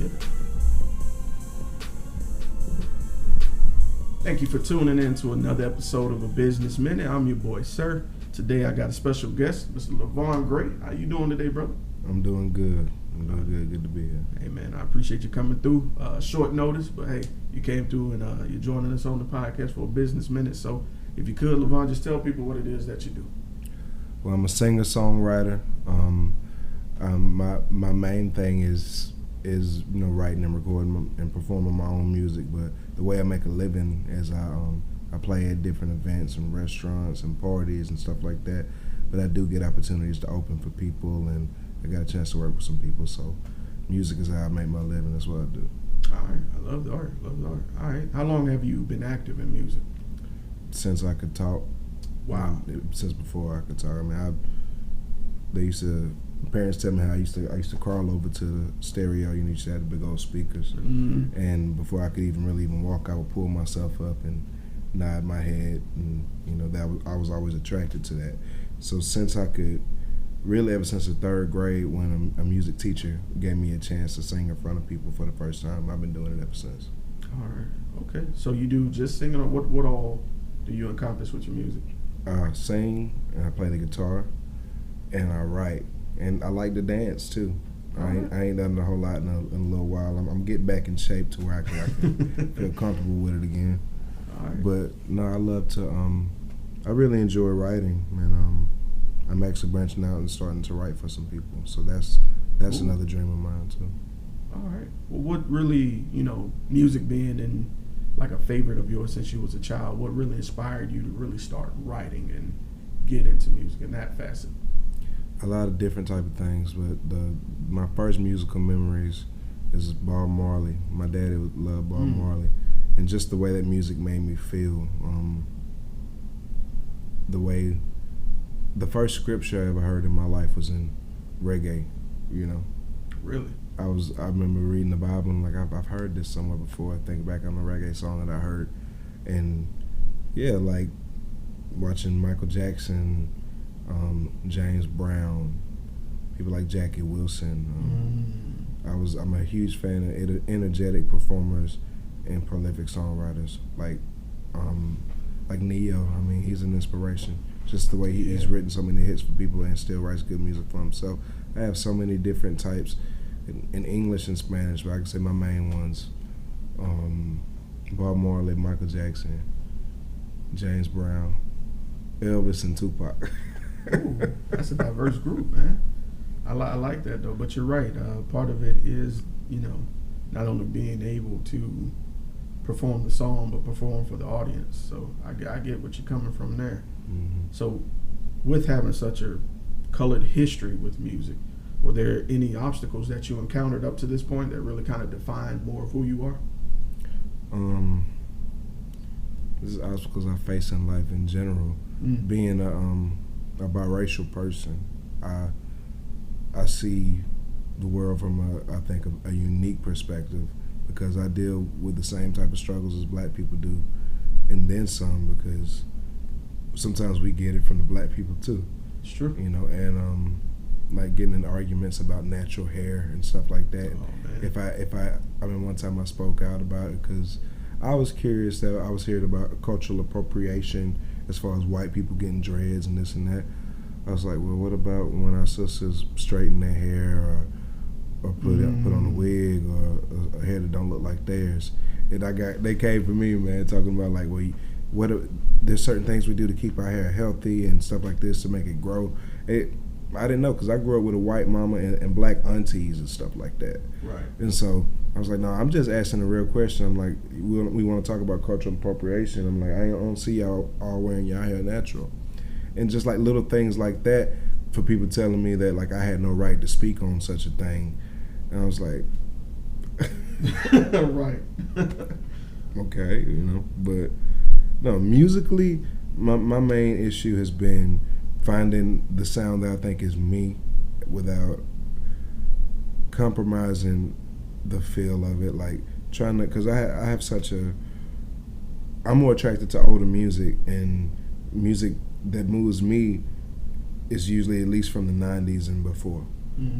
Yeah. Thank you for tuning in to another episode of A Business Minute. I'm your boy, Sir. Today I got a special guest, Mr. Levon Gray. How you doing today, brother? I'm doing good. Good to be here. Hey, man, I appreciate you coming through. Short notice, but hey, you came through and you're joining us on the podcast for A Business Minute. So if you could, Levon, just tell people what it is that you do. Well, I'm a singer-songwriter. My main thing is writing and recording and performing my own music. But the way I make a living is I play at different events and restaurants and parties and stuff like that. But I do get opportunities to open for people, and I got a chance to work with some people. So music is how I make my living. That's what I do. All right, I love the art. All right, how long have you been active in music? Since I could talk. Wow. Since before I could talk. I mean, parents tell me how I used to crawl over to the stereo. You used to have the big old speakers, and before I could even walk, I would pull myself up and nod my head, and I was always attracted to that. So since I could, really ever since the third grade, when a music teacher gave me a chance to sing in front of people for the first time, I've been doing it ever since. All right, okay. So you do just singing, or what all do you accomplish with your music? I sing, and I play the guitar, and I write. And I like to dance too. I ain't done it a whole lot in a little while. I'm getting back in shape to where I can feel comfortable with it again. All right. But no, I love to. I really enjoy writing, and I'm actually branching out and starting to write for some people. So that's Ooh. Another dream of mine too. All right. Well, what really, music being in like a favorite of yours since you was a child, what really inspired you to really start writing and get into music in that facet? A lot of different type of things, but my first musical memories is Bob Marley. My daddy loved Bob Marley, and just the way that music made me feel. The first scripture I ever heard in my life was in reggae. Really? I remember reading the Bible and I've heard this somewhere before. I think back on a reggae song that I heard, and yeah, like watching Michael Jackson. James Brown, people like Jackie Wilson. I'm a huge fan of energetic performers and prolific songwriters like Neo. I mean, he's an inspiration. Just the way he's written so many hits for people and still writes good music for himself. I have so many different types in English and Spanish, but I can say my main ones: Bob Marley, Michael Jackson, James Brown, Elvis, and Tupac. Ooh, that's a diverse group, man. I like that though, but you're right. Part of it is, not only being able to perform the song, but perform for the audience. So I get what you're coming from there. Mm-hmm. So with having such a colored history with music, were there any obstacles that you encountered up to this point that really kind of defined more of who you are? There's obstacles I face in life in general. Being a biracial person, I see the world from a unique perspective, because I deal with the same type of struggles as black people do, and then some, because sometimes we get it from the black people too. It's true. And like getting in arguments about natural hair and stuff like that. Oh, man. I mean, one time I spoke out about it because I was curious that I was hearing about cultural appropriation as far as white people getting dreads and this and that. I was like, well, what about when our sisters straighten their hair or put on a wig or a hair that don't look like theirs? And they came for me, man, talking about like, well, there's certain things we do to keep our hair healthy and stuff like this to make it grow. I didn't know, because I grew up with a white mama and black aunties and stuff like that. Right. And so I was like, no, I'm just asking a real question. I'm like, we want to talk about cultural appropriation. I'm like, I don't see y'all all wearing your hair natural. And just like little things like that, for people telling me that like I had no right to speak on such a thing. And I was like, right. Okay, but no, musically, my main issue has been finding the sound that I think is me without compromising the feel of it, like trying to, because I have I'm more attracted to older music, and music that moves me is usually at least from the 90s and before.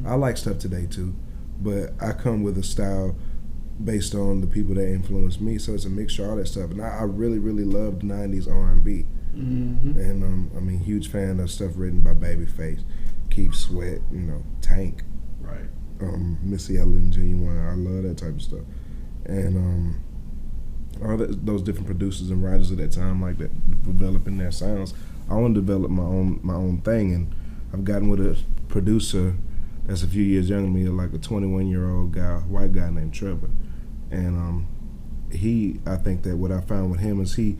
I like stuff today too, but I come with a style based on the people that influenced me. So it's a mixture of all that stuff. And I really, really loved 90s R&B. Mm-hmm. And I mean, huge fan of stuff written by Babyface, Keith Sweat, Tank, Right. Missy Elliott, Genuine. I love that type of stuff. And all those different producers and writers at that time, like that, developing their sounds. I want to develop my own thing, and I've gotten with a producer that's a few years younger than me, like a 21-year-old guy, white guy named Trevor. And I think that what I found with him is he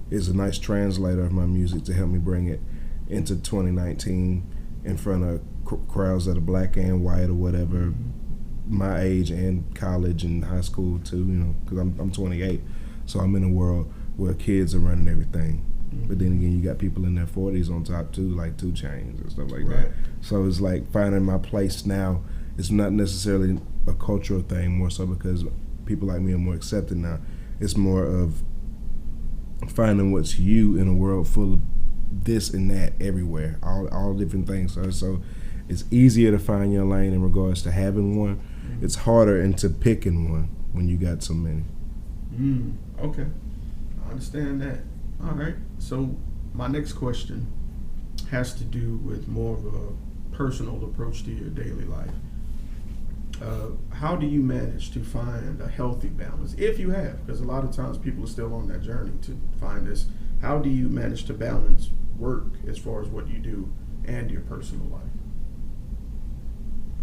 is a nice translator of my music to help me bring it into 2019 in front of crowds that are black and white or whatever, my age and college and high school too, because I'm 28. So I'm in a world where kids are running everything. But then again, you got people in their 40s on top too, like 2 Chainz and stuff like that. So it's like finding my place now. It's not necessarily a cultural thing, more so because people like me are more accepted now. It's more of finding what's you in a world full of this and that everywhere, all different things. So it's easier to find your lane in regards to having one. It's harder into picking one when you got so many. Okay, I understand that. All right, so my next question has to do with more of a personal approach to your daily life. How do you manage to find a healthy balance, if you have? Because a lot of times people are still on that journey to find this. How do you manage to balance work as far as what you do and your personal life?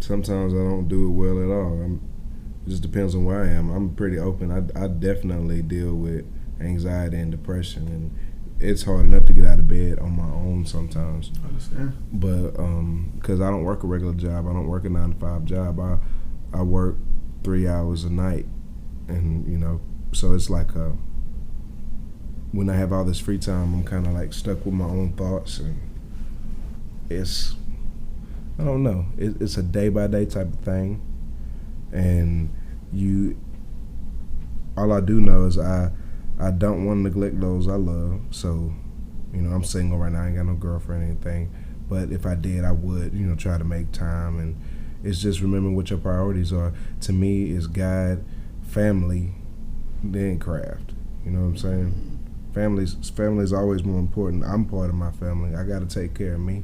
Sometimes I don't do it well at all. It just depends on where I am. I'm pretty open. I definitely deal with anxiety and depression, and it's hard enough to get out of bed on my own sometimes. I understand. But because I don't work a regular job, I don't work a 9-to-5 job. I work 3 hours a night, and so it's like when I have all this free time, I'm kind of like stuck with my own thoughts, and I don't know. It's a day-by-day type of thing, and all I do know is I don't want to neglect those I love. So, I'm single right now. I ain't got no girlfriend or anything. But if I did, I would, try to make time. And it's just remembering what your priorities are. To me, it's God, family, then craft. You know what I'm saying? Family is always more important. I'm part of my family. I got to take care of me.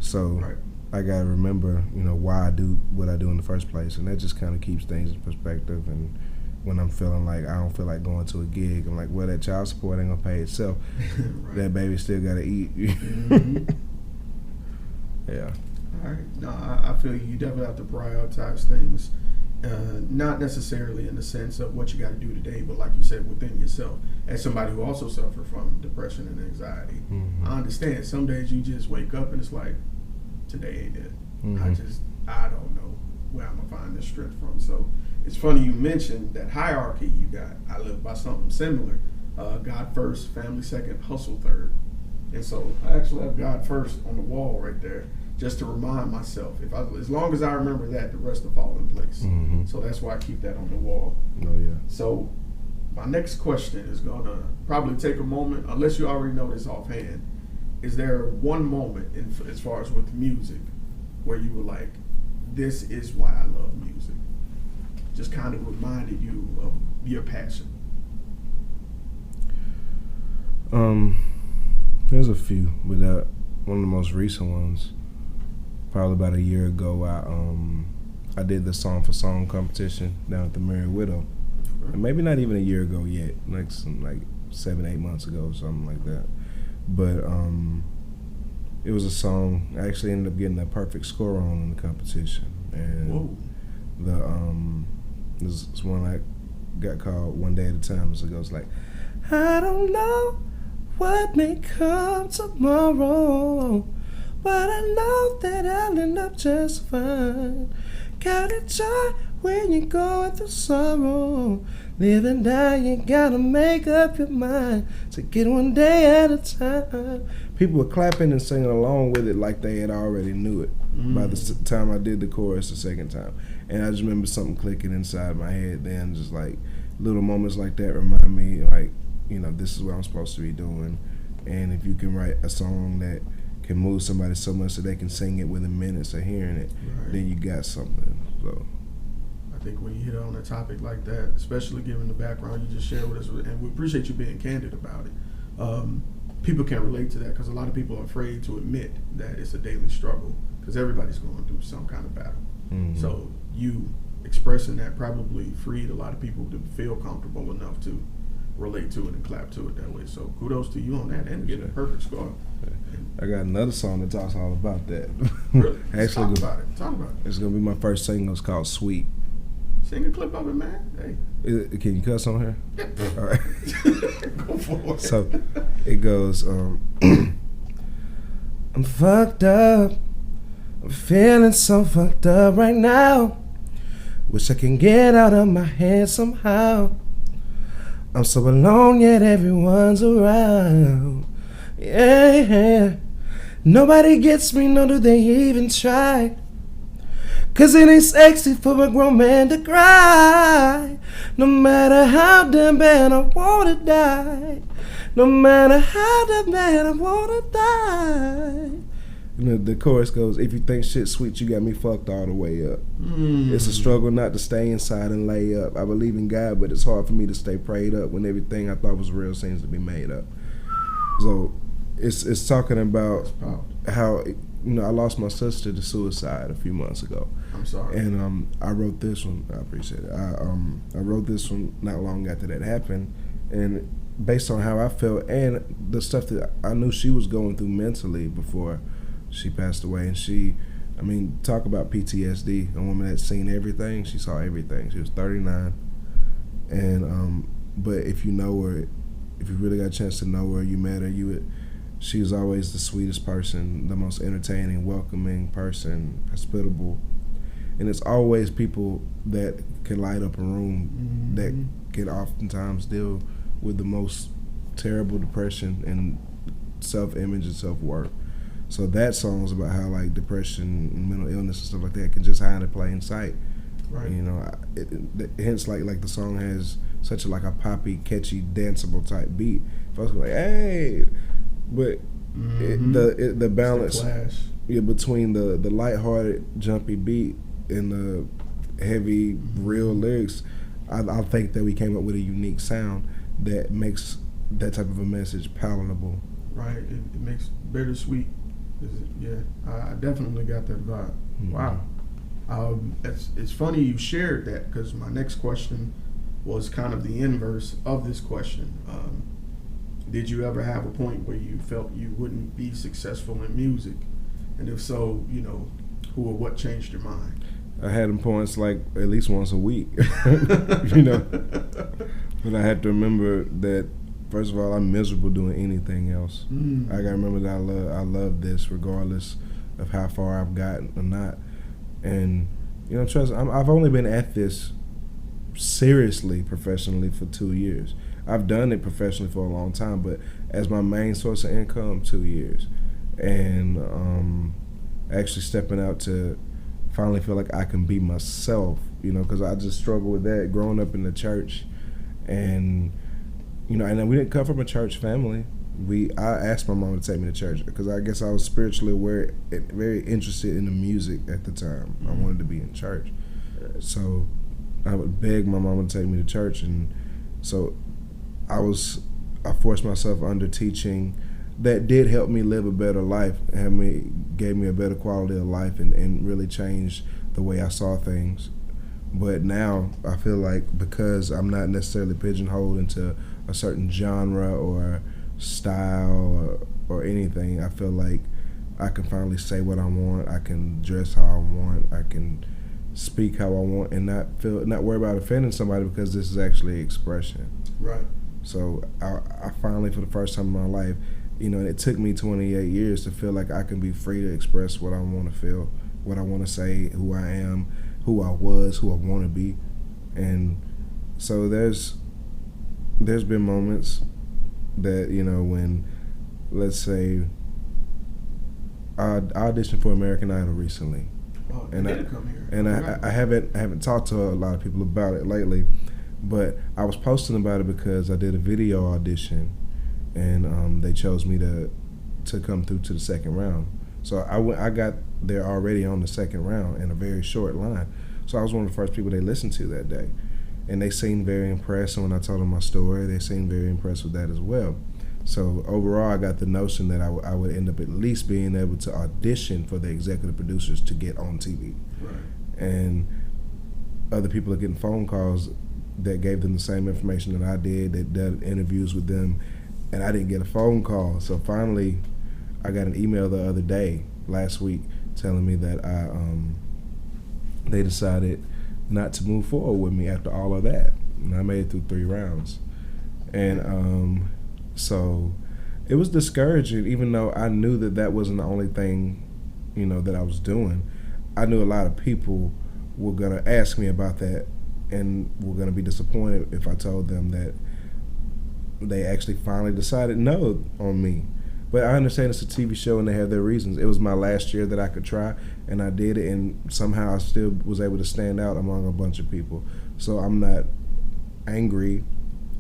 So Right. I got to remember, why I do what I do in the first place. And that just kind of keeps things in perspective. And when I'm feeling like I don't feel like going to a gig, I'm like, well, that child support ain't gonna pay itself. Right. That baby still gotta eat. Yeah. All right. No, I feel you definitely have to prioritize things, not necessarily in the sense of what you got to do today, but like you said, within yourself. As somebody who also suffered from depression and anxiety, I understand. Some days you just wake up and it's like, today ain't it. I don't know where I'm gonna find this strength from. So it's funny you mentioned that hierarchy you got. I live by something similar. God first, family second, hustle third. And so I actually have God first on the wall right there, just to remind myself. As long as I remember that, the rest will fall in place. So that's why I keep that on the wall. Oh yeah. So my next question is gonna probably take a moment, unless you already know this offhand. Is there one moment, as far as with music, where you were like, this is why I love music? Just kind of reminded you of your passion? There's a few, but one of the most recent ones, probably about a year ago, I did the Song for Song competition down at the Merry Widow. And maybe not even a year ago yet, like 7-8 months ago, something like that. But it was a song I actually ended up getting a perfect score on in the competition. And this one I got called One Day at a Time. So it goes like, I don't know what may come tomorrow, but I know that I'll end up just fine. Count it joy when you're going through sorrow. Live and die, you gotta make up your mind to get one day at a time. People were clapping and singing along with it like they had already knew it by the time I did the chorus the second time. And I just remember something clicking inside my head then, just like little moments like that remind me, like, this is what I'm supposed to be doing. And if you can write a song that can move somebody so much that they can sing it within minutes of hearing it, then you got something. So think when you hit on a topic like that, especially given the background you just shared with us, and we appreciate you being candid about it, people can relate to that because a lot of people are afraid to admit that it's a daily struggle because everybody's going through some kind of battle. Mm-hmm. So you expressing that probably freed a lot of people to feel comfortable enough to relate to it and clap to it that way. So kudos to you on that and getting a perfect score. I got another song that talks all about that. Really? Actually, talk about it. It's gonna be my first single. It's called "Sweet." Sing a clip of it, man. Hey. Can you cuss on here? Yeah. All right. Go for it. So it goes. I'm fucked up. I'm feeling so fucked up right now. Wish I can get out of my head somehow. I'm so alone yet everyone's around. Yeah. Nobody gets me, nor do they even try. 'Cause it ain't sexy for a grown man to cry. No matter how damn bad I wanna die. No matter how damn bad I wanna die. You know, the chorus goes, if you think shit's sweet, you got me fucked all the way up. It's a struggle not to stay inside and lay up. I believe in God, but it's hard for me to stay prayed up when everything I thought was real seems to be made up. So it's talking about how, you know, I lost my sister to suicide a few months ago. I'm sorry. And I wrote this one. I appreciate it. I wrote this one not long after that happened, and based on how I felt and the stuff that I knew she was going through mentally before she passed away. And she, I mean, talk about PTSD. A woman that's seen everything. She saw everything. She was 39, and but if you know her, if you really got a chance to know her, you met her, you would. She was always the sweetest person, the most entertaining, welcoming person, hospitable. And it's always people that can light up a room that can oftentimes deal with the most terrible depression and self-image and self-worth. So that song was about how like depression and mental illness and stuff like that can just hide in plain sight. Right. You know, hence like the song has such a poppy, catchy, danceable type beat. Folks are like, hey. But the balance between the lighthearted, jumpy beat and the heavy, real lyrics, I think that we came up with a unique sound that makes that type of a message palatable. Right. It makes bittersweet. Yeah, I definitely got that vibe. Wow. It's funny you shared that because my next question was kind of the inverse of this question. Did you ever have a point where you felt you wouldn't be successful in music? And if so, you know, who or what changed your mind? I had them points like at least once a week, you know. But I had to remember that, first of all, I'm miserable doing anything else. I gotta remember that I love this regardless of how far I've gotten or not. And, you know, trust, I've only been at this seriously, professionally for 2 years. I've done it professionally for a long time, but as my main source of income, 2 years. And actually stepping out to finally feel like I can be myself, you know, because I just struggle with that growing up in the church. And, you know, and we didn't come from a church family. I asked my mom to take me to church because I guess I was spiritually aware, very interested in the music at the time. I wanted to be in church. So I would beg my mom to take me to church, and so I forced myself under teaching that did help me live a better life, gave me a better quality of life, and really changed the way I saw things. But now I feel like because I'm not necessarily pigeonholed into a certain genre or style or anything, I feel like I can finally say what I want. I can dress how I want. I can speak how I want, and not worry about offending somebody because this is actually expression. Right. So I finally, for the first time in my life, you know, it took me 28 years to feel like I can be free to express what I want to feel, what I want to say, who I am, who I was, who I want to be. And so there's been moments that, you know, when, let's say, I auditioned for American Idol recently. Oh, and I haven't talked to a lot of people about it lately, but I was posting about it because I did a video audition, and they chose me to come through to the second round. So I got there already on the second round in a very short line. So I was one of the first people they listened to that day. And they seemed very impressed. And when I told them my story, they seemed very impressed with that as well. So overall, I got the notion that I would end up at least being able to audition for the executive producers to get on TV. Right. And other people are getting phone calls that gave them the same information that I did, that did interviews with them, and I didn't get a phone call. So finally, I got an email the other day, last week, telling me that they decided not to move forward with me after all of that. And I made it through 3 rounds. And so it was discouraging, even though I knew that that wasn't the only thing, that I was doing. I knew a lot of people were going to ask me about that and were going to be disappointed if I told them that they actually finally decided no on me. But I understand it's a TV show and they have their reasons. It was my last year that I could try, and I did it, and somehow I still was able to stand out among a bunch of people. So I'm not angry.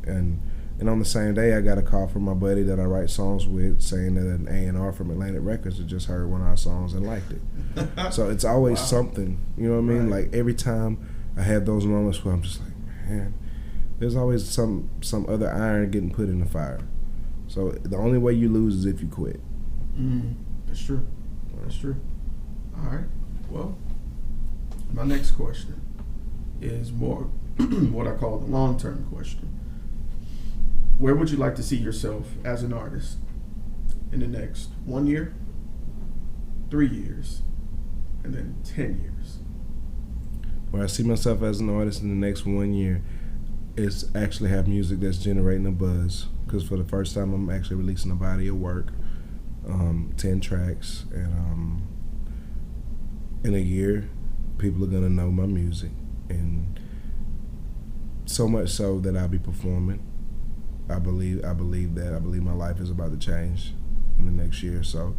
And on the same day, I got a call from my buddy that I write songs with saying that an A&R from Atlantic Records had just heard one of our songs and liked it. So it's always something, you know what I mean? Right. Like every time I have those moments where I'm just like, man, there's always some other iron getting put in the fire. So the only way you lose is if you quit. That's true. That's true. All right. Well, my next question is more what I call the long-term question. Where would you like to see yourself as an artist in the next 1 year, 3 years, and then 10 years? Where I see myself as an artist in the next 1 year is actually have music that's generating a buzz. Because for the first time, I'm actually releasing a body of work, 10 tracks, and in a year, people are gonna know my music, and so much so that I'll be performing. I believe that. I believe my life is about to change in the next year or so,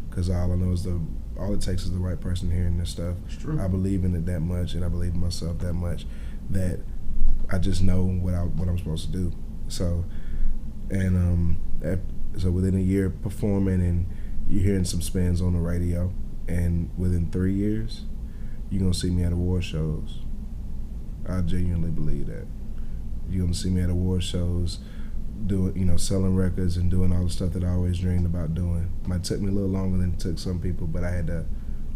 because all I know is all it takes is the right person hearing this stuff. It's true. I believe in it that much, and I believe in myself that much that I just know what I'm supposed to do. So. And so within a year performing, and you're hearing some spins on the radio, and within 3 years, you're gonna see me at award shows. I genuinely believe that. You're gonna see me at award shows, doing, selling records and doing all the stuff that I always dreamed about doing. Might take me a little longer than it took some people, but I had to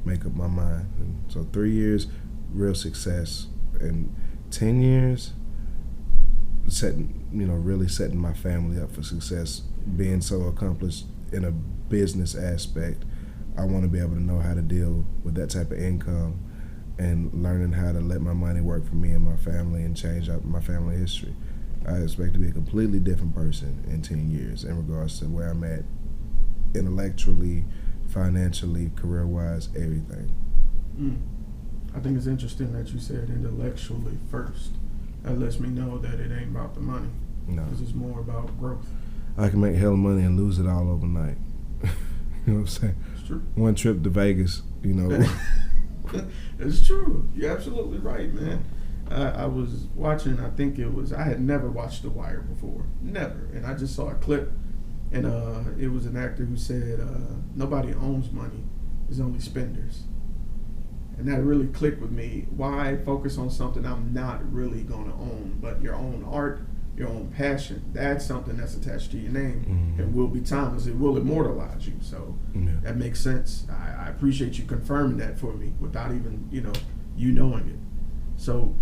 make up my mind. And so 3 years, real success, and 10 years, really setting my family up for success, being so accomplished in a business aspect. I want to be able to know how to deal with that type of income and learning how to let my money work for me and my family and change out my family history. I expect to be a completely different person in 10 years in regards to where I'm at intellectually, financially, career-wise, everything. I think it's interesting that you said intellectually first. That lets me know that it ain't about the money. No. Because it's more about growth. I can make hell of money and lose it all overnight. You know what I'm saying? It's true. One trip to Vegas, It's true. You're absolutely right, man. I was watching, I had never watched The Wire before. Never. And I just saw a clip, and it was an actor who said, nobody owns money, there's only spenders. And that really clicked with me. Why focus on something I'm not really going to own, but your own art, your own passion, that's something that's attached to your name. It will be timeless. It will immortalize you. So that makes sense. I appreciate you confirming that for me without even, you knowing it. So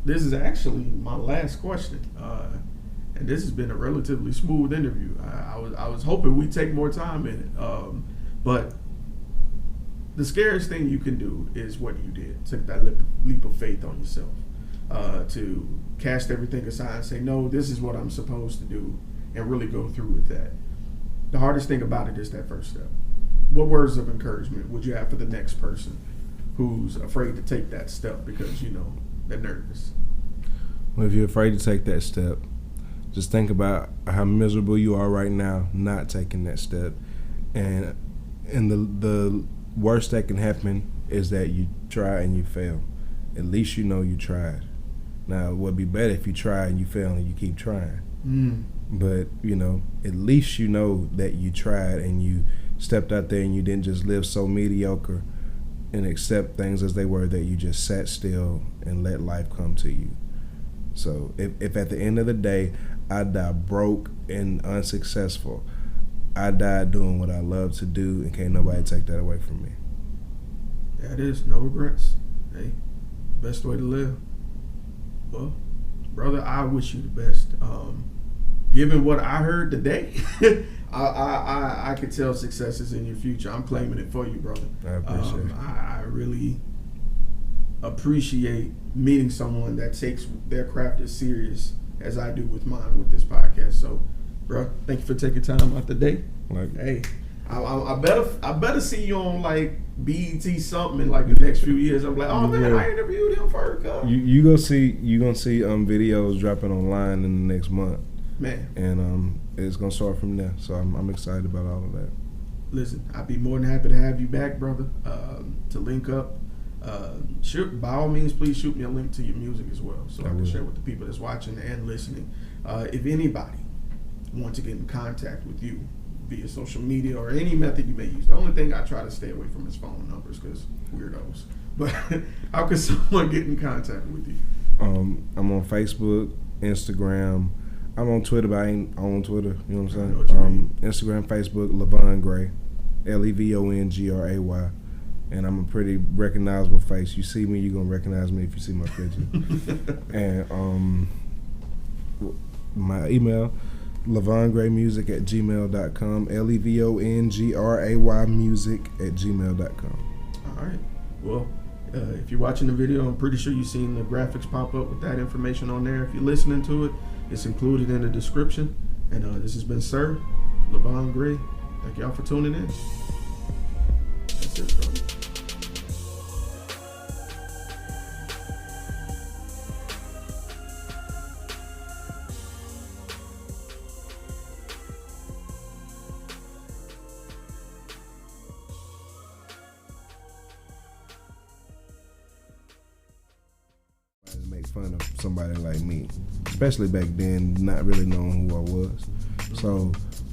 this is actually my last question. And this has been a relatively smooth interview. I was hoping we'd take more time in it. But the scariest thing you can do is what you did. Took that leap of faith on yourself. To cast everything aside and say, no, this is what I'm supposed to do, and really go through with that. The hardest thing about it is that first step. What words of encouragement would you have for the next person who's afraid to take that step because, they're nervous? Well, if you're afraid to take that step, just think about how miserable you are right now not taking that step. And the worst that can happen is that you try and you fail. At least you know you tried. Now, it would be better if you try and you fail and you keep trying. But, at least you know that you tried and you stepped out there and you didn't just live so mediocre and accept things as they were, that you just sat still and let life come to you. So if at the end of the day I die broke and unsuccessful, I died doing what I love to do, and can't nobody take that away from me. That is no regrets. Hey, best way to live. Well, brother, I wish you the best. Given what I heard today, I could tell success is in your future. I'm claiming it for you, brother. I appreciate it. I really appreciate meeting someone that takes their craft as serious as I do with mine with this podcast. So, bro, thank you for taking time out the day. Hey, I better see you on like BET something in like the next few years. I'm like, oh man, I interviewed him first. You gonna see videos dropping online in the next month, man, and it's gonna start from there. So I'm excited about all of that. Listen, I'd be more than happy to have you back, brother, to link up. By all means, please shoot me a link to your music as well, so I can share with the people that's watching and listening. If anybody wants to get in contact with you via social media or any method you may use, the only thing I try to stay away from is phone numbers because weirdos. But how can someone get in contact with you? I'm on Facebook, Instagram. I'm on Twitter, but I ain't on Twitter. You know what I'm saying? Instagram, Facebook, Levon Gray, LEVONGRAY. And I'm a pretty recognizable face. You see me, you're going to recognize me if you see my picture. And my email, levongraymusic@gmail.com, LEVONGRAYmusic@gmail.com. All right. Well, if you're watching the video, I'm pretty sure you've seen the graphics pop up with that information on there. If you're listening to it, it's included in the description. And this has been Sir Levon Gray. Thank y'all for tuning in. That's it, bro. Make fun of somebody like me, especially back then, not really knowing who I was. So,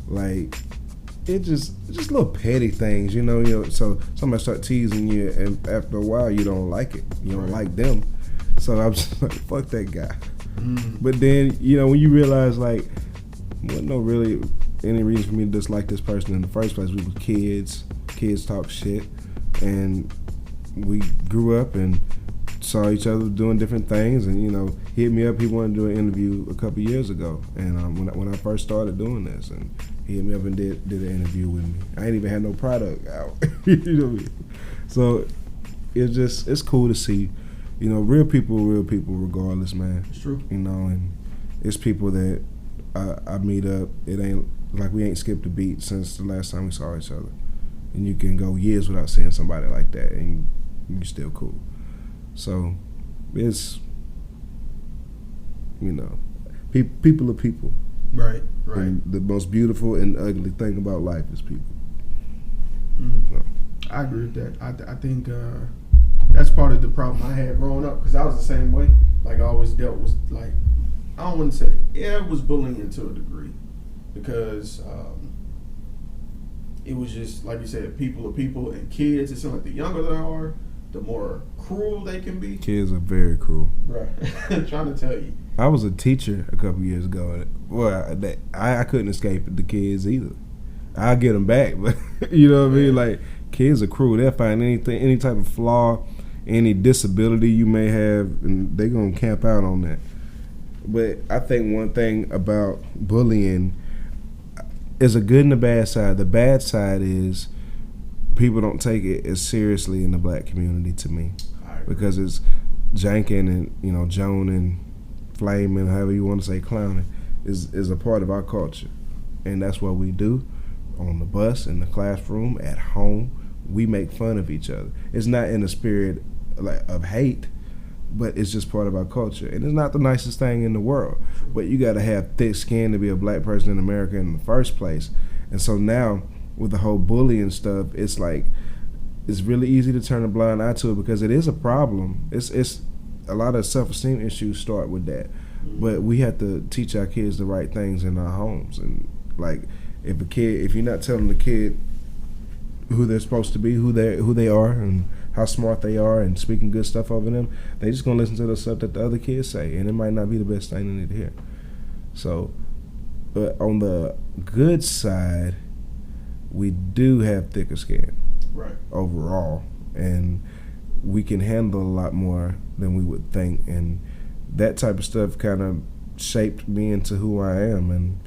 like, it just little petty things, you know. So somebody start teasing you, and after a while, you don't like it. You don't like them. So I'm just like, fuck that guy. But then, when you realize, like, wasn't no really any reason for me to dislike this person in the first place. We were kids. Kids talk shit, and we grew up and saw each other doing different things, and he hit me up. He wanted to do an interview a couple years ago, and when I first started doing this, and he hit me up and did an interview with me. I ain't even had no product out. You know what I mean? So it's cool to see, real people regardless, man. It's true. And it's people that I meet up. It ain't like we ain't skipped a beat since the last time we saw each other, and you can go years without seeing somebody like that, and you're still cool. So, it's, people are people. Right. And the most beautiful and ugly thing about life is people. So. I agree with that. I think that's part of the problem I had growing up, because I was the same way. Like, I always dealt with, like, I don't want to say, it was bullying to a degree, because it was just, like you said, people are people, and kids, it seems like the younger they are, the more cruel they can be. Kids are very cruel. Right. Trying to tell you. I was a teacher a couple years ago. Well, I couldn't escape the kids either. I'll get them back, but you know what I mean? Like, kids are cruel. They'll find anything, any type of flaw, any disability you may have, and they're going to camp out on that. But I think one thing about bullying is a good and a bad side. The bad side is people don't take it as seriously in the black community, to me, because it's janking and Joan and flaming, however you want to say, clowning is a part of our culture, and that's what we do on the bus, in the classroom, at home. We make fun of each other. It's not in a spirit of hate, but it's just part of our culture, and it's not the nicest thing in the world. But you got to have thick skin to be a black person in America in the first place, and so now, with the whole bullying stuff, it's like it's really easy to turn a blind eye to it, because it is a problem. It's a lot of self-esteem issues start with that, but we have to teach our kids the right things in our homes. And like, if you're not telling the kid who they're supposed to be, who they are, and how smart they are and speaking good stuff over them, they just gonna listen to the stuff that the other kids say, and it might not be the best thing they need to hear. So, but on the good side, we do have thicker skin, right? Overall, and we can handle a lot more than we would think, and that type of stuff kind of shaped me into who I am. And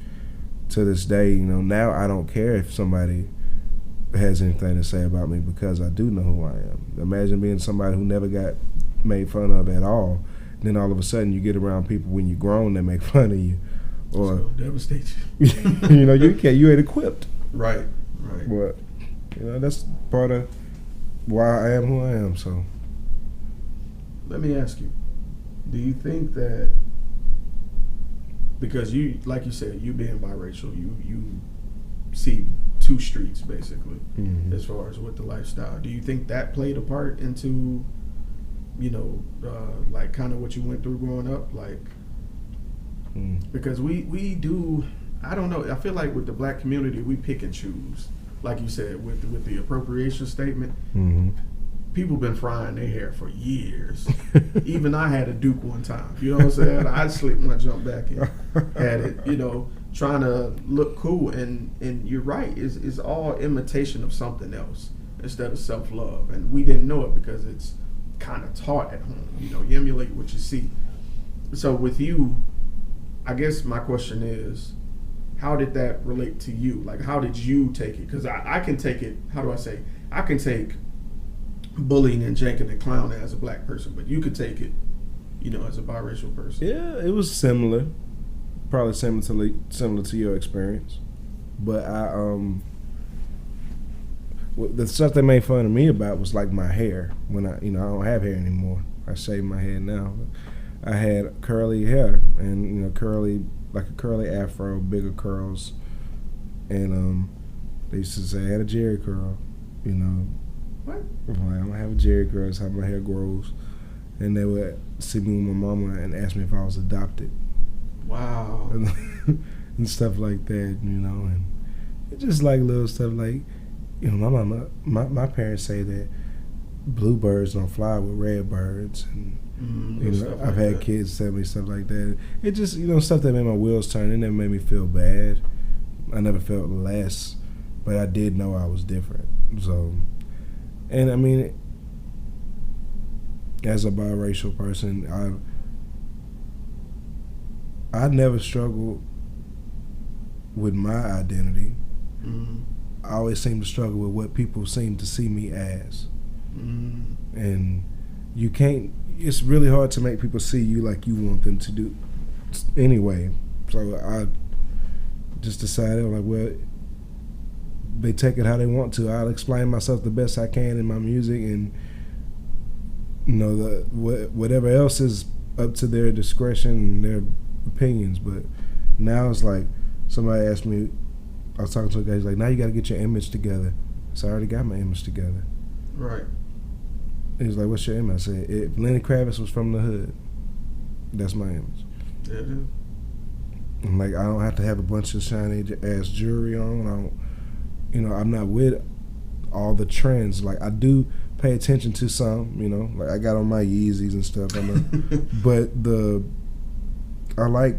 to this day, now I don't care if somebody has anything to say about me because I do know who I am. Imagine being somebody who never got made fun of at all. Then all of a sudden you get around people when you're grown that make fun of you, or so devastate you. You ain't equipped. Right. But that's part of why I am who I am. So let me ask you: do you think that because you, like you said, you being biracial, you see two streets basically, as far as with the lifestyle. Do you think that played a part into, like kind of what you went through growing up? Like, because we do, I don't know, I feel like with the black community, we pick and choose. Like you said, with the appropriation statement, people been frying their hair for years. Even I had a Duke one time. You know what I'm saying? I slicked my jump back and had it, trying to look cool. And you're right. It's all imitation of something else instead of self-love. And we didn't know it because it's kind of taught at home. You emulate what you see. So with you, I guess my question is, how did that relate to you? Like, how did you take it? Because I can take it, how do I say? I can take bullying and janking and clowning as a black person, but you could take it, as a biracial person. Yeah, it was similar. Probably similar to your experience. But the stuff they made fun of me about was like my hair. When I don't have hair anymore. I shave my head now. I had curly hair and, curly, like a curly afro, bigger curls. And they used to say I had a Jerry curl, What? I'm like, I'm gonna have a Jerry curl, that's how my hair grows. And they would see me with my mama and ask me if I was adopted. Wow. And stuff like that, and it's just like little stuff like, my parents say that bluebirds don't fly with red birds, and I've had kids tell me stuff like that. It just, stuff that made my wheels turn. It never made me feel bad. I never felt less, but I did know I was different. So, and I mean, as a biracial person, I never struggled with my identity. I always seem to struggle with what people seem to see me as. And you can't, it's really hard to make people see you like you want them to do anyway. So I just decided, like, well, they take it how they want to. I'll explain myself the best I can in my music, and whatever else is up to their discretion and their opinions. But now it's like, somebody asked me, I was talking to a guy, he's like, now you got to get your image together. So I already got my image together. Right. He was like, what's your image? I said, if Lenny Kravitz was from the hood, that's my image. Yeah, it is. I'm like, I don't have to have a bunch of shiny ass jewelry on. I'm not with all the trends. Like, I do pay attention to some, like I got on my Yeezys and stuff. But I like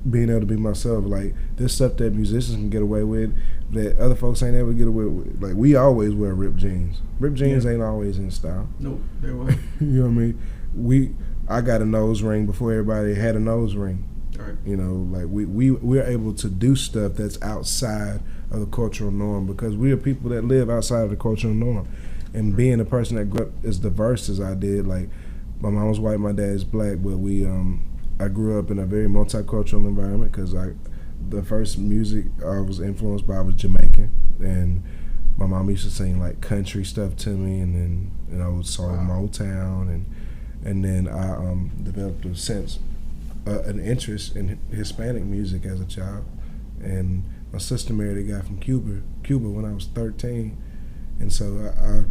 being able to be myself. Like, there's stuff that musicians can get away with that other folks ain't ever get away with. Like, we always wear ripped jeans. Ripped jeans ain't always in style. Nope, they weren't. You know what I mean? I got a nose ring before everybody had a nose ring. Right. Like we're able to do stuff that's outside of the cultural norm because we are people that live outside of the cultural norm. And being a person that grew up as diverse as I did, like, my mom was white, my dad is black, but I grew up in a very multicultural environment because the first music I was influenced by was Jamaican, and my mom used to sing like country stuff to me, and then I would saw Motown, and then I developed a sense, an interest in Hispanic music as a child, and my sister married a guy from Cuba when I was 13, and so I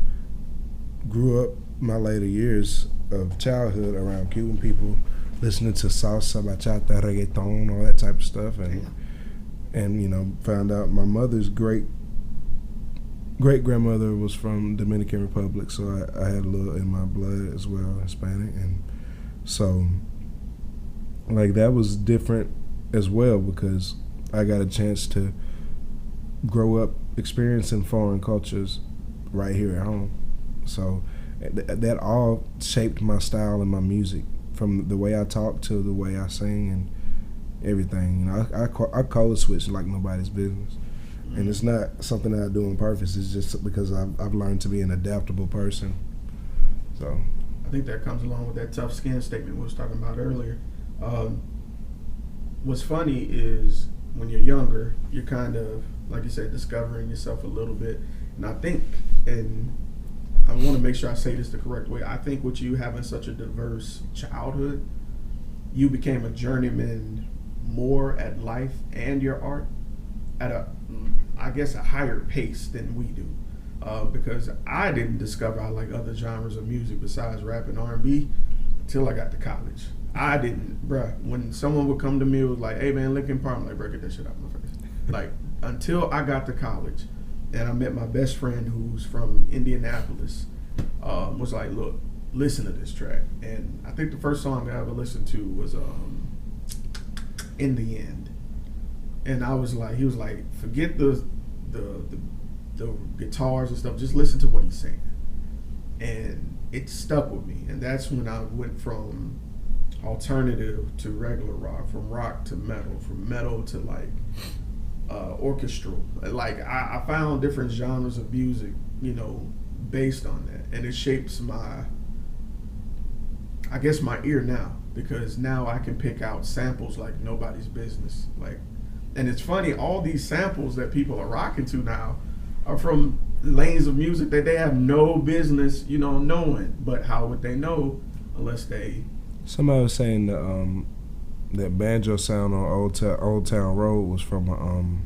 grew up my later years of childhood around Cuban people, listening to salsa, bachata, reggaeton, all that type of stuff, and found out my mother's great great grandmother was from Dominican Republic, so I had a little in my blood as well, Hispanic, and so like that was different as well because I got a chance to grow up experiencing foreign cultures right here at home. So that all shaped my style and my music, from the way I talk to the way I sing and everything. You know, I code switch like nobody's business. And it's not something that I do on purpose. It's just because I've learned to be an adaptable person. So I think that comes along with that tough skin statement we was talking about earlier. What's funny is when you're younger, you're kind of, like you said, discovering yourself a little bit. And I think, and I want to make sure I say this the correct way, I think with you having such a diverse childhood, you became a journeyman more at life and your art at a higher pace than we do. Because I didn't discover I like other genres of music besides rap and R&B until I got to college. I didn't, bruh. When someone would come to me, it was like, "Hey man, Linkin Park," I'm like, "Bro, get that shit out of my face." Like, until I got to college, and I met my best friend who's from Indianapolis, was like, "Look, listen to this track." And I think the first song I ever listened to was "In the End," and I was like, he was like, "Forget the guitars and stuff. Just listen to what he's saying," and it stuck with me. And that's when I went from alternative to regular rock, from rock to metal, from metal to like orchestral. Like I found different genres of music, you know, based on that, and it shapes my ear now, because now I can pick out samples like nobody's business. Like, and it's funny, all these samples that people are rocking to now are from lanes of music that they have no business, you know, knowing. But how would they know unless they? Somebody was saying that banjo sound on Old Town Road was from an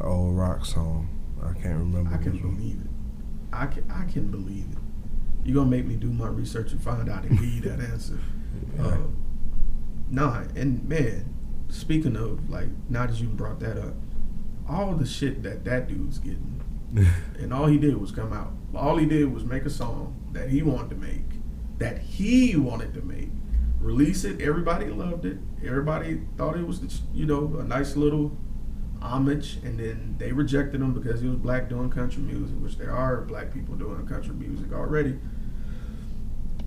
old rock song. I can't remember. I can believe it. I can believe it. You're gonna make me do my research and find out and give you that answer. Yeah. Nah, and man, speaking of, like, now that you brought that up, all the shit that dude's getting, and all he did was come out. All he did was make a song that he wanted to make, release it. Everybody loved it. Everybody thought it was, you know, a nice little homage, and then they rejected him because he was black doing country music, which there are black people doing country music already.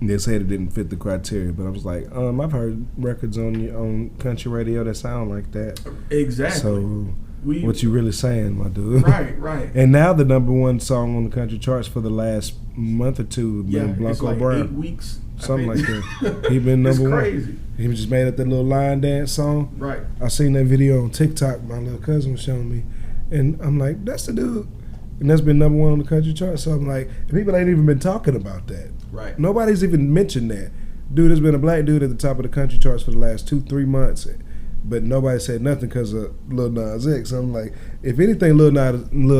They said it didn't fit the criteria, but I was like, I've heard records on country radio that sound like that. Exactly. So what you really saying, my dude? Right. And now the #1 song on the country charts for the last month or two been Blanco it's like Brown. 8 weeks. Something like that. He been #1. It's crazy. He just made up that little line dance song. Right. I seen that video on TikTok. My little cousin was showing me, and I'm like, that's the dude. And that's been #1 on the country chart. So I'm like, people ain't even been talking about that. Right. Nobody's even mentioned that. Dude has been a black dude at the top of the country charts for the last 2-3 months, but nobody said nothing because of Lil Nas X. So I'm like, if anything, Lil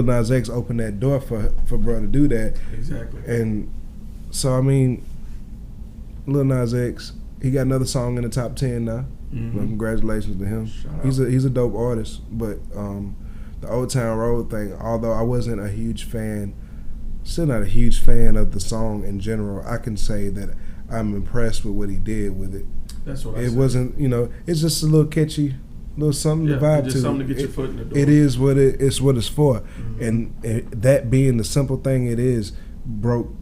Nas X opened that door for bro to do that. Exactly. And so I mean, Lil Nas X, he got another song in the top 10 now. Mm-hmm. Well, congratulations to him. He's a dope artist. But the Old Town Road thing, although I wasn't a huge fan, still not a huge fan of the song in general, I can say that I'm impressed with what he did with it. That's what I said. It wasn't, you know, it's just a little catchy, little something to vibe just to. Something to get your foot in the door. It is what it's what it's for. Mm-hmm. And that being the simple thing it is, broke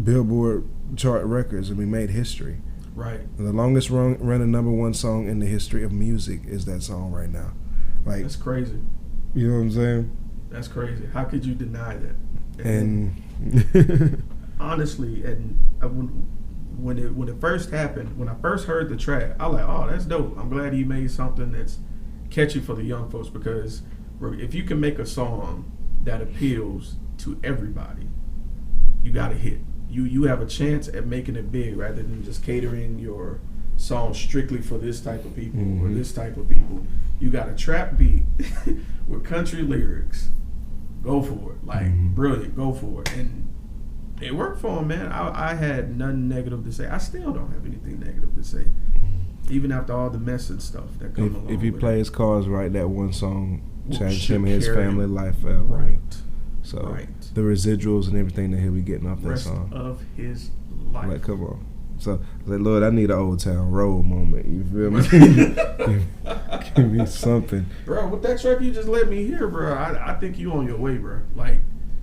Billboard chart records, and we made history. Right. And the longest running #1 song in the history of music is that song right now. Like, that's crazy. You know what I'm saying? That's crazy. How could you deny that? And honestly, and when it first happened, when I first heard the track, I was like, oh, that's dope. I'm glad he made something that's catchy for the young folks, because if you can make a song that appeals to everybody, you got to hit. You have a chance at making it big rather than just catering your song strictly for this type of people or this type of people. You got a trap beat with country lyrics. Go for it. Like, brilliant. Go for it. And it worked for him, man. I had nothing negative to say. I still don't have anything negative to say, even after all the mess and stuff that come along. If he with plays cards right, that one song changed him and his carry family life forever. Right. So right. the residuals and everything that he'll be getting off that Rest song. of his life. Like, come on. So I said, Lord, I need an Old Town Road moment. You feel me? Give me something. Bro, with that track you just let me hear, bro, I think you on your way, bro. Like,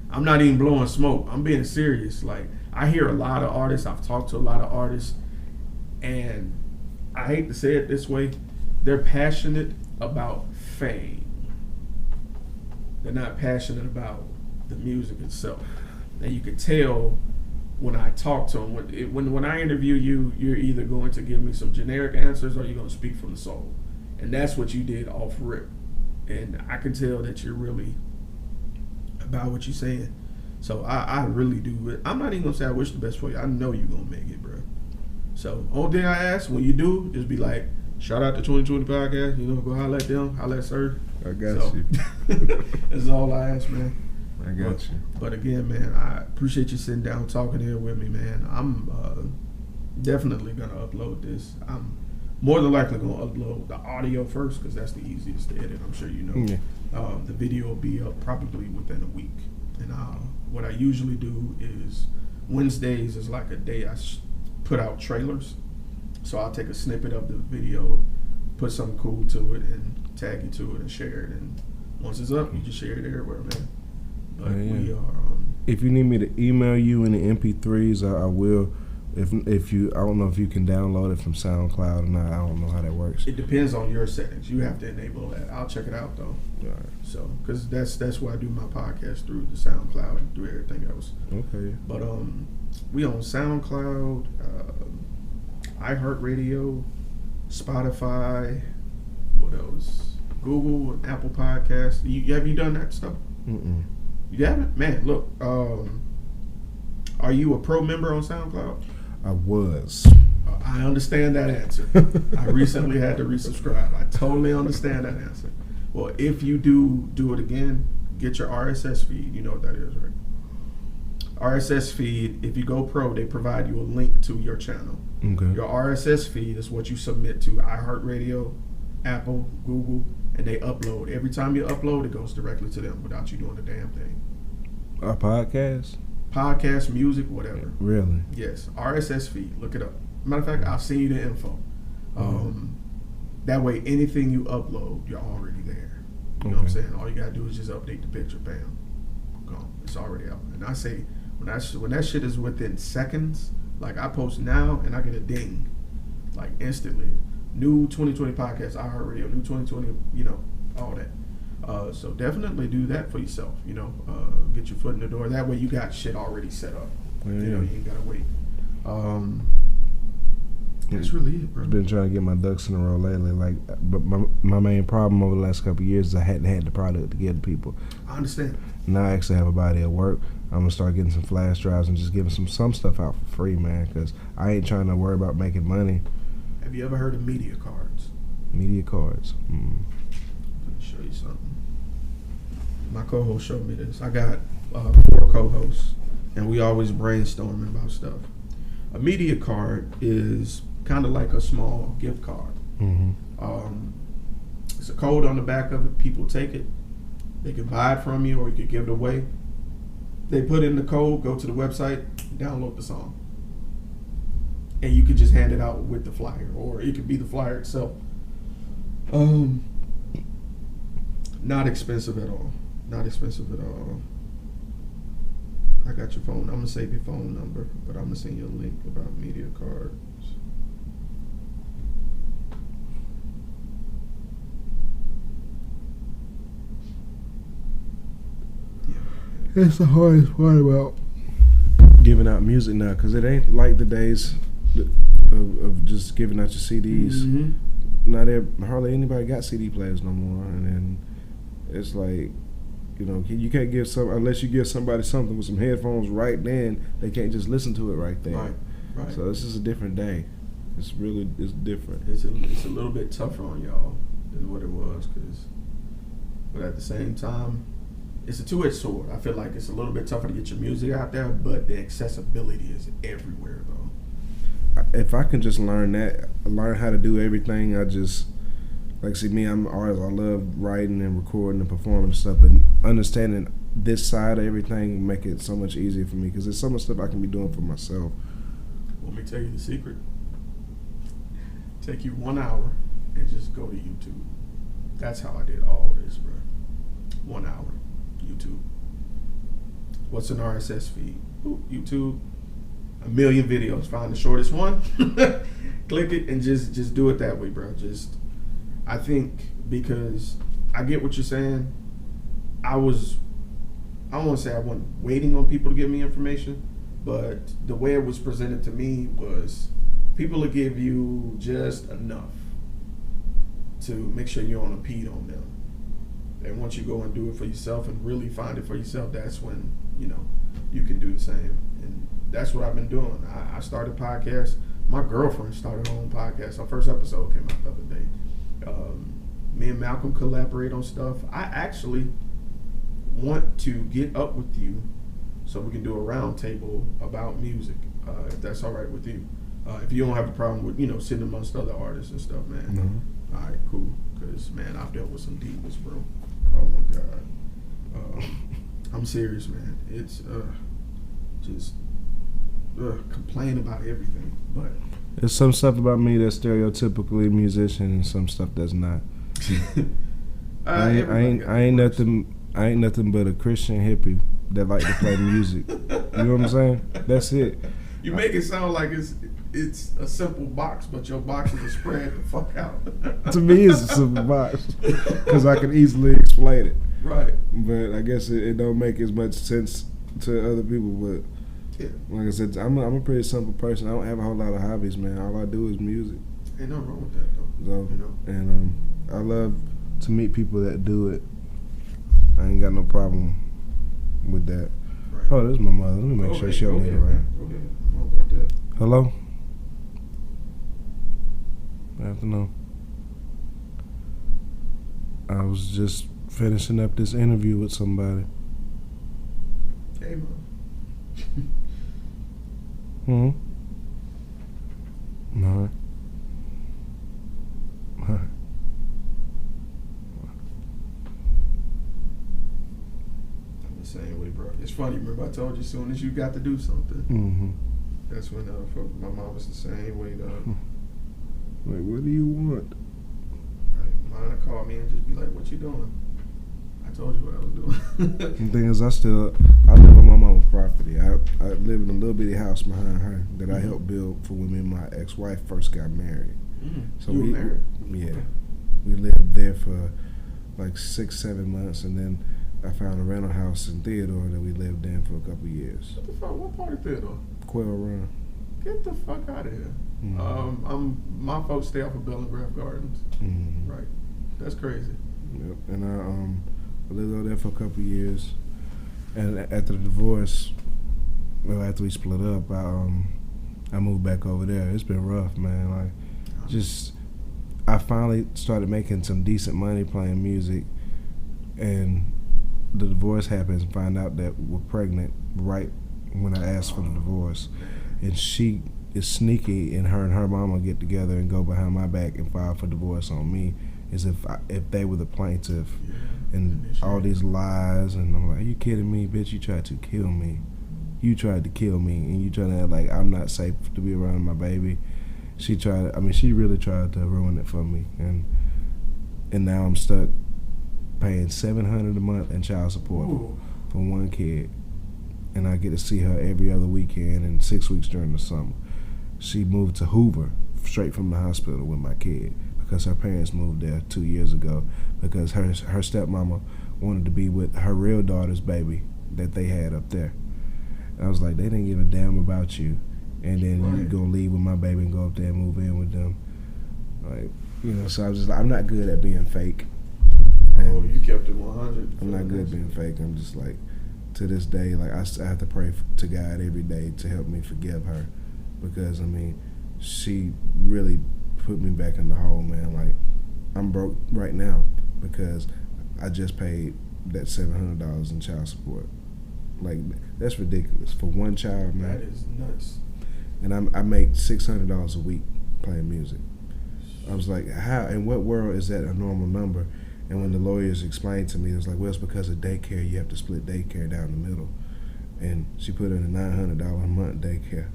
I'm not even blowing smoke. I'm being serious. Like, I hear a lot of artists. I've talked to a lot of artists. And I hate to say it this way. They're passionate about fame. They're not passionate about the music itself. And you could tell when I talk to them, when I interview you, you're either going to give me some generic answers or you're going to speak from the soul. And that's what you did off rip. And I can tell that you're really about what you're saying. So I really do. I'm not even going to say I wish the best for you. I know you're going to make it, bro. So only thing I ask, when you do, just be like, shout out to 2020 Podcast. You know, go holler at them, holler at Sir. I got you. That's all I ask, man. I got you. But again, man, I appreciate you sitting down talking here with me, man. I'm definitely going to upload this. I'm more than likely going to upload the audio first because that's the easiest to edit, I'm sure you know. Yeah. The video will be up probably within a week. And what I usually do is Wednesdays is like a day I put out trailers. So I'll take a snippet of the video, put something cool to it, and tag you to it and share it. And once it's up, you just share it everywhere, man. But we are. If you need me to email you in the MP3s, I will. If you, I don't know if you can download it from SoundCloud or not. I don't know how that works. It depends on your settings. You have to enable that. I'll check it out though. All right. So, because that's why I do my podcast through the SoundCloud and through everything else. Okay. But we on SoundCloud, iHeartRadio, Spotify, what else? Google and Apple Podcasts. Have you done that stuff? Mm-mm. You haven't? Man, look. Are you a pro member on SoundCloud? I was. I understand that answer. I recently had to resubscribe. I totally understand that answer. Well, if you do it again, get your RSS feed. You know what that is, right? RSS feed, if you go pro, they provide you a link to your channel. Okay. Your RSS feed is what you submit to iHeartRadio, Apple, Google, and they upload. Every time you upload, it goes directly to them without you doing a damn thing. A podcast? Podcast, music, whatever. Really? Yes. RSS feed. Look it up. Matter of fact, I'll send you the info. That way, anything you upload, you're already there. You know what I'm saying? All you gotta do is just update the picture. Bam. Gone. It's already out. And I say, when that shit is within seconds, like I post now and I get a ding, like instantly. New 2020 podcast, iHeartRadio, new 2020, you know, all that. So definitely do that for yourself, you know, get your foot in the door. That way you got shit already set up. Yeah. You know, you ain't gotta wait. That's really it, bro. I've been trying to get my ducks in a row lately. Like, but my main problem over the last couple of years is I hadn't had the product to give to people. I understand. Now I actually have a body at work. I'm gonna start getting some flash drives and just giving some stuff out for free, man. Because I ain't trying to worry about making money. Have you ever heard of media cards? Media cards. Let me show you something. My co-host showed me this. I got 4 co-hosts, and we always brainstorming about stuff. A media card is kind of like a small gift card. Mm-hmm. It's a code on the back of it. People take it. They can buy it from you, or you can give it away. They put in the code, go to the website, download the song. And you can just hand it out with the flyer, or it could be the flyer itself. Not expensive at all. Not expensive at all. I got your phone. I'm gonna save your phone number, but I'm gonna send you a link about media cards. That's the hardest part about giving out music now, because it ain't like the days of just giving out your CDs. Mm-hmm. Hardly anybody got CD players no more, and then it's like, you know, you can't give unless you give somebody something with some headphones right then, they can't just listen to it right then. Right. So this is a different day. It's different. It's a little bit tougher on y'all than what it was, but at the same time, it's a two-edged sword. I feel like it's a little bit tougher to get your music out there, but the accessibility is everywhere, though. If I can just learn how to do everything, see me, I'm an artist. I love writing and recording and performing and stuff, but understanding this side of everything make it so much easier for me because there's so much stuff I can be doing for myself. Let me tell you the secret. Take you 1 hour and just go to YouTube. That's how I did all this, bro. 1 hour, YouTube. What's an RSS feed? Ooh, YouTube. 1 million videos. Find the shortest one. Click it and just do it that way, bro. I think because I get what you're saying. I don't want to say I wasn't waiting on people to give me information, but the way it was presented to me was people will give you just enough to make sure you don't impede on them. And once you go and do it for yourself and really find it for yourself, that's when, you can do the same. And that's what I've been doing. I started podcasts. My girlfriend started her own podcast. Our first episode came out the other day. Me and Malcolm collaborate on stuff. I actually want to get up with you so we can do a round table about music, if that's all right with you. If you don't have a problem with, sitting amongst other artists and stuff, man. Mm-hmm. All right, cool. Because, man, I've dealt with some divas, bro. Oh, my God. I'm serious, man. It's just complain about everything. But there's some stuff about me that's stereotypically musician and some stuff that's not. I ain't nothing but a Christian hippie that like to play music. You know what I'm saying? That's it. You make it sound like it's a simple box, but your boxes are spread the fuck out. To me, it's a simple box because I can easily explain it. Right. But I guess it don't make as much sense to other people. But yeah, like I said, I'm a pretty simple person. I don't have a whole lot of hobbies, man. All I do is music. Ain't nothing wrong with that, though. So, and I love to meet people that do it. I ain't got no problem with that. Right. Oh, this is my mother. Let me make sure she don't need it right. Go ahead. I don't know about that. Hello? Good afternoon. I was just finishing up this interview with somebody. Hey, man. All right. All right. I'm the same way, bro. It's funny. Remember I told you as soon as you got to do something, Mm-hmm. that's when my mom was the same way. Like, what do you want? Mine would call me and just be like, "What you doing?" I told you what I was doing. The thing is, I live on my mama's property. I live in a little bitty house behind her that I helped build for when me and my ex-wife first got married. So you were married? Yeah. Okay. We lived there for like 6-7 months, and then I found a rental house in Theodore that we lived in for a couple of years. What the fuck? What part of Theodore? Quail Run. Get the fuck out of here. Mm-hmm. My folks stay off of Bellingraph Gardens. Mm-hmm. Right. That's crazy. Yep. And I lived over there for a couple of years, and after the divorce, after we split up, I moved back over there. It's been rough, man. Like, I finally started making some decent money playing music, and the divorce happens and find out that we're pregnant right when I asked for the divorce. And she is sneaky, and her mama get together and go behind my back and file for divorce on me as if they were the plaintiff. Yeah. And all these lies, and I'm like, are you kidding me, bitch? You tried to kill me. You tried to kill me, and you trying to act like I'm not safe to be around my baby. She really tried to ruin it for me, and now I'm stuck paying $700 a month in child support for one kid, and I get to see her every other weekend and 6 weeks during the summer. She moved to Hoover straight from the hospital with my kid because her parents moved there 2 years ago because her stepmama wanted to be with her real daughter's baby that they had up there. And I was like, they didn't give a damn about you, and then you gonna leave with my baby and go up there and move in with them. Like, so I'm not good at being fake. And you kept it 100. I'm not good at being fake. I'm just like, to this day, like I have to pray to God every day to help me forgive her, because she really put me back in the hole, man. Like, I'm broke right now because I just paid that $700 in child support. Like, that's ridiculous for one child, man. That is nuts. And I make $600 a week playing music. I was like, how? In what world is that a normal number? And when the lawyers explained to me, it was like, well, it's because of daycare. You have to split daycare down the middle. And she put in a $900 a month daycare.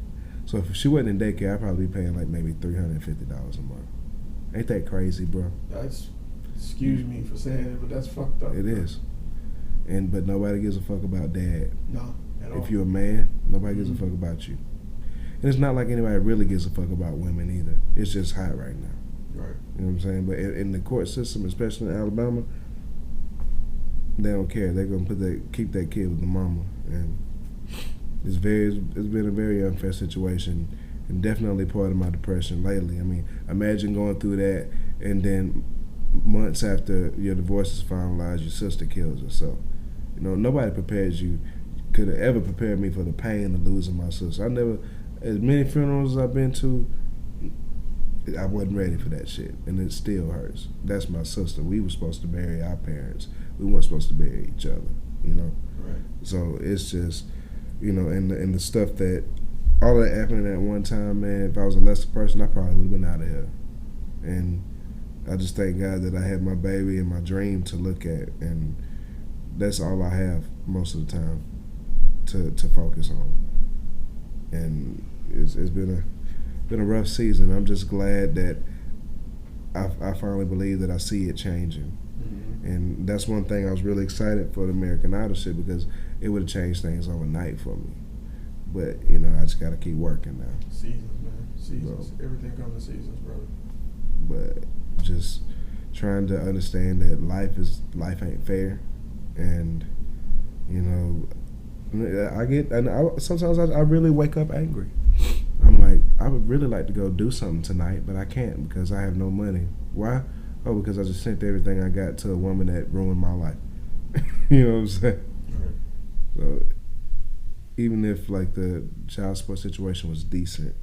So if she wasn't in daycare, I'd probably be paying like maybe $350 a month. Ain't that crazy, bro? That's, excuse me for saying it, but that's fucked up. It is. But nobody gives a fuck about dad. No, at all. If you're a man, nobody gives a fuck about you. And it's not like anybody really gives a fuck about women either. It's just hot right now. Right. You know what I'm saying? But in the court system, especially in Alabama, they don't care. They're gonna keep that kid with the mama, and it's been a very unfair situation, and definitely part of my depression lately. I mean, imagine going through that, and then months after your divorce is finalized, your sister kills herself. You know, nobody could have ever prepared me for the pain of losing my sister. I never, as many funerals as I've been to, I wasn't ready for that shit, and it still hurts. That's my sister. We were supposed to bury our parents. We weren't supposed to bury each other, you know? Right. So it's just, you know, and the stuff that, all that happened at one time, man, if I was a lesser person, I probably would have been out of here. And I just thank God that I had my baby and my dream to look at, and that's all I have most of the time to focus on. And it's been a rough season. I'm just glad that I finally believe that I see it changing. Mm-hmm. And that's one thing I was really excited for the American Idol shit, because it would have changed things overnight for me. But, you know, I just got to keep working now. Seasons, man. Seasons. Bro. Everything comes in seasons, brother. But just trying to understand that life ain't fair. And, you know, sometimes I really wake up angry. I'm like, I would really like to go do something tonight, but I can't because I have no money. Why? Oh, because I just sent everything I got to a woman that ruined my life. You know what I'm saying? Right. So even if like the child support situation was decent,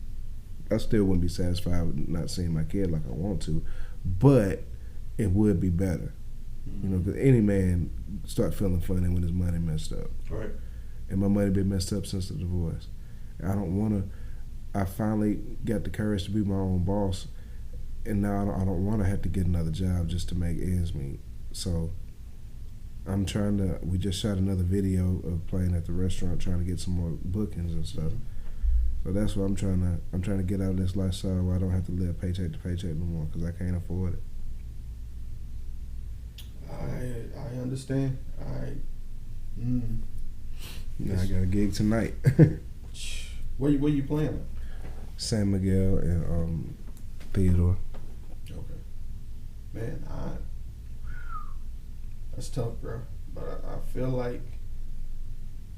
I still wouldn't be satisfied with not seeing my kid like I want to, but it would be better. You know, because any man start feeling funny when his money messed up. Right. And my money been messed up since the divorce. I finally got the courage to be my own boss, and now I don't want to have to get another job just to make ends meet. So we just shot another video of playing at the restaurant, trying to get some more bookings and stuff. So that's what I'm trying to get out of this lifestyle where I don't have to live paycheck to paycheck no more, because I can't afford it. I understand. Now I got a gig tonight. Where you playing? San Miguel and Theodore. Okay. Man, that's tough, bro. But I feel like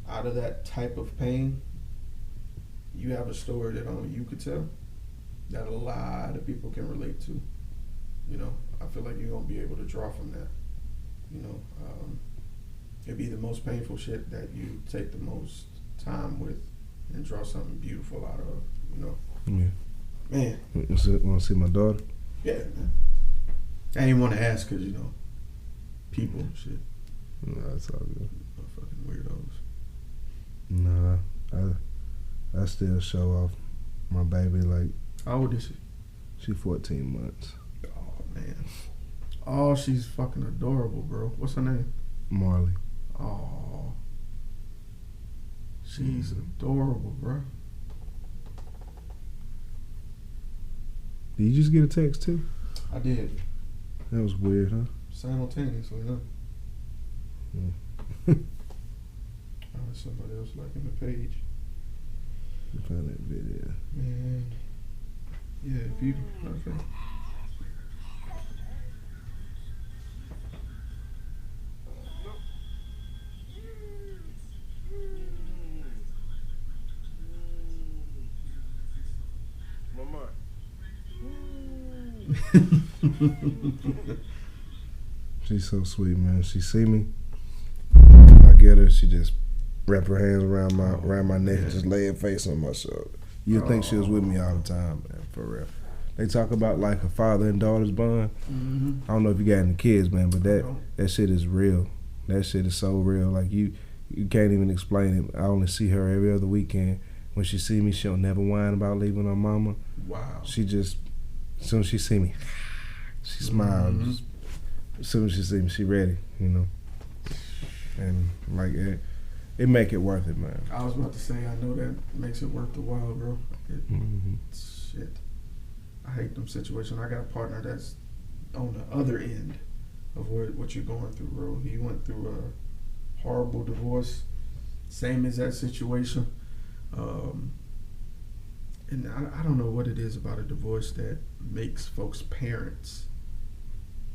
out of that type of pain, you have a story that only you could tell, that a lot of people can relate to. You know, I feel like you're gonna be able to draw from that. You know, it'd be the most painful shit that you take the most time with and draw something beautiful out of. You know. Yeah. Man. Want to see my daughter? Yeah, man. I didn't want to ask because, you know, people and shit. No, that's all good. Fucking Nah, weirdos. I still show off my baby like. How old is she? She's 14 months. Oh, man. Oh, she's fucking adorable, bro. What's her name? Marley. Oh. She's adorable, bro. Did you just get a text too? I did. That was weird, huh? Simultaneously, huh? Yeah. Oh, there's somebody else liking the page. You found that video. Man. Yeah, if you... Okay. She's so sweet, man. She see me, I get her, she just wrap her hands around my neck and just lay her face on my shoulder. You'd think she was with me all the time, man, for real. They talk about like a father and daughter's bond. Mm-hmm. I don't know if you got any kids, man, but that shit is real. That shit is so real. Like you can't even explain it. I only see her every other weekend. When she see me, she'll never whine about leaving her mama. Wow. She just, as soon as she see me, she smiles. Mm-hmm. as soon as she see me, she ready, you know. And like it make it worth it, man. I was about to say, I know that makes it worth the while, bro. Shit. I hate them situations. I got a partner that's on the other end of what you're going through, bro. He went through a horrible divorce, same as that situation. And I don't know what it is about a divorce that makes folks' parents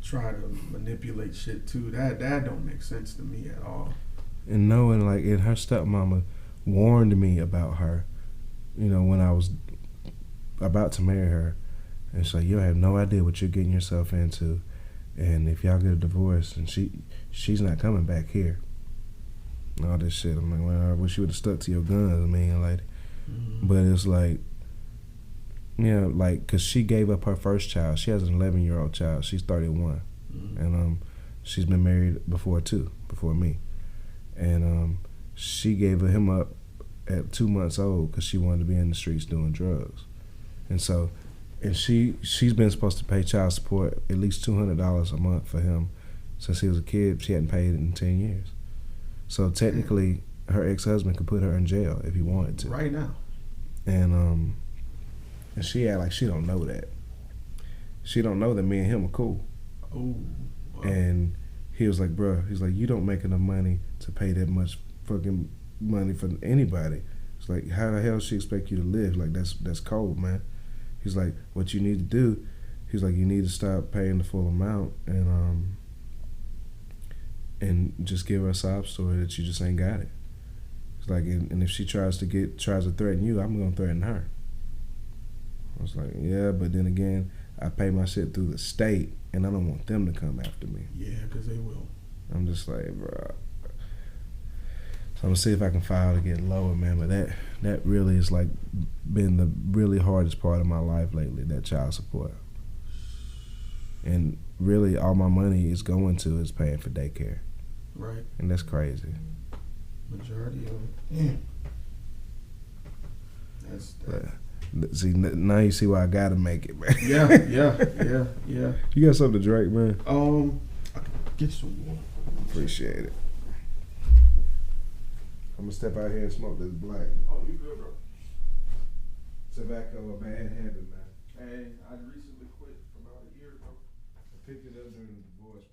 try to manipulate shit too. That don't make sense to me at all. And knowing, like, and her stepmama warned me about her, you know, when I was about to marry her. And so you have no idea what you're getting yourself into. And if y'all get a divorce and she's not coming back here. And all this shit. I'm like, well, I wish you would have stuck to your guns, man. Like, but it's like, you know, like, because she gave up her first child. She has an 11-year-old child. She's 31. And she's been married before me. And she gave him up at 2 months old because she wanted to be in the streets doing drugs. And so, and she's been supposed to pay child support at least $200 a month for him since he was a kid. She hadn't paid it in 10 years. So technically, her ex-husband could put her in jail if he wanted to. Right now. And she act like she don't know that. She don't know that me and him are cool. Oh. Wow. And he was like, bruh, he's like, you don't make enough money to pay that much fucking money for anybody. It's like, how the hell she expect you to live? Like, that's cold, man. He's like, what you need to do, he's like, you need to stop paying the full amount and just give her a sob story that you just ain't got it. It's like, and if she tries to threaten you, I'm gonna threaten her. I was like, yeah, but then again, I pay my shit through the state, and I don't want them to come after me. Yeah, because they will. I'm just like, bro. So I'm gonna see if I can file to get lower, man. But that really is like been the really hardest part of my life lately, that child support. And really, all my money is going to is paying for daycare. Right. And that's crazy. Majority of it. Yeah. But, see, now you see why I gotta make it, man. Yeah. You got something to drink, man? I can get some water. Appreciate it. I'm gonna step out here and smoke this black. Oh, you good, bro? Tobacco, a bad habit, man. Hey, I recently quit about a year ago. I picked it up during the divorce